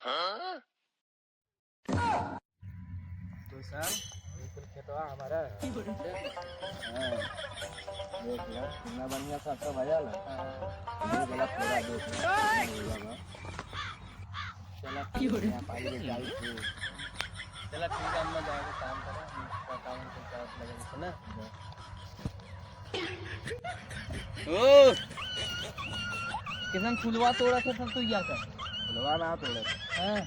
तो सर बिल्कुल खेतवा हमारा है। हाँ, देख लो कितना बढ़िया सरसों भजा लो। ये वाला पूरा देख लो कितना बढ़िया बा। चला ठीक है आप आइए जाइए फिर। चला ठीक है हम लोग जाएंगे काम करें हम काम को चार्ज लगेंगे ना। ओ किसान फुलवा तोड़ा था सब तो या कर फुलवा ना तोड़े हां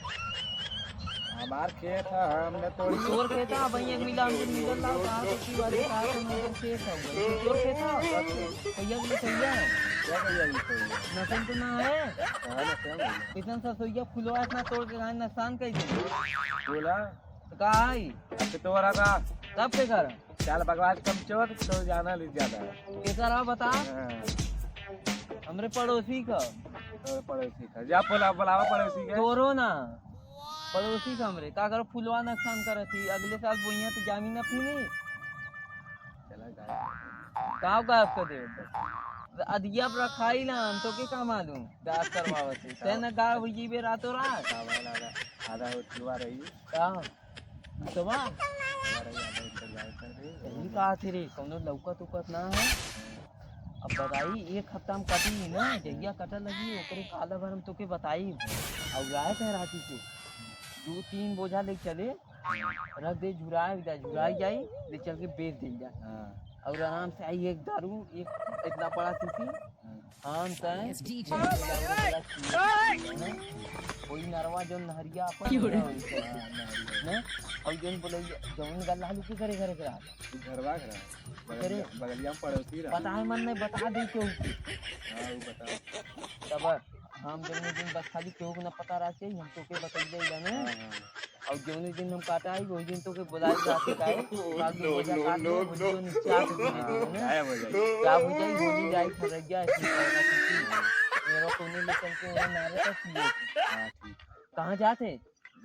हमार खेत है हमने तोड़ी तोड़ खेत है भाई एक मिला हमको मिलल लाओ कहां से की वाली कहां से नंबर खेत है भाई तोड़ खेत है भैया भी सही है क्या करिए ये तोड़ी नसन तो ना है कहाँ ना क्या किसान सा सोइया फुलवा इतना तोड़ के कहां नुकसान कर दी बोला तो कहा है अब तो रहा था कब पे कर चाल बकवास कम चोर तो जाना ले ज्यादा है। कैसा रहा बता हाँ, हमरे पड़ोसी का तो पड़ोसी का जा बुलावा पड़ोसी के तोरो ना पड़ोसी का हमरे का करो फुलवा नुकसान करे थी अगले साल बोइया तो जमीन अपनी नहीं चला जाए कहाँ का आपका दे अधिया पर खाई ना हम तो के काम आलू दास करवावत ते न गा हुई बे रातों रात सामान आधा आधा हुआ रही का तो बा हमारा ही आधा इंतजार कर रही यही कहा थी रे कौनो लौकत उकत ना है अब बताई एक हफ्ता में कटी ना जहिया कटा लगी ओकरे काला भर हम तो के बताई और राय कह राती से 2-3 बोझा ले चले रख दे झुराई जाई ले चल के बेच दे जा हाँ और आराम से आई एक दारू एक इतना बड़ा सीसी आम तय कोई नरवा जो नहरिया अपन ने और जोन बोले जौन गल्ला लू के करे करे करा घरवा करा करे बगलिया में पड़ोसी रहा पता है मन नहीं बता दे क्यों हाँ वो बता तब हम जौन दिन बस खाली क्यों ना पता रहा चाहिए हम तो के बताइए इला में हाँ और जौन दिन हम काटा आई वही दिन तो के बुलाए जाके काहे बाकी वजह काट लो जो नीचे आके दे गाय हो जाए क्या हो जाए गोली जाए खरैया ऐसी मेरा कोने ले चल के वो नारे तक पिए हाँ ठीक कहाँ जाते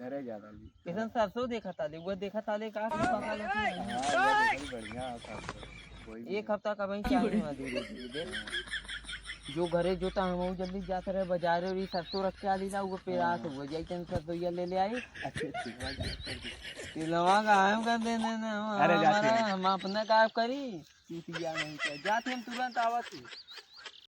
घरे ज्यादा ली किसान सरसों देखा था वो देखा था ले का पका लो हाँ ये तो बढ़िया था कोई एक हफ्ता का वहीं चाहिए ना धीरे धीरे जो घरे जोता हम जल्दी जाते रहे बाजार और सरसों रख के आ लीला वो पेड़ा से हो जाई तन सरसों ले ले आई तिलवा का हम कर देने ना अरे जाते हम अपना काम करी चूतिया नहीं कर जाते हम तुरंत आवत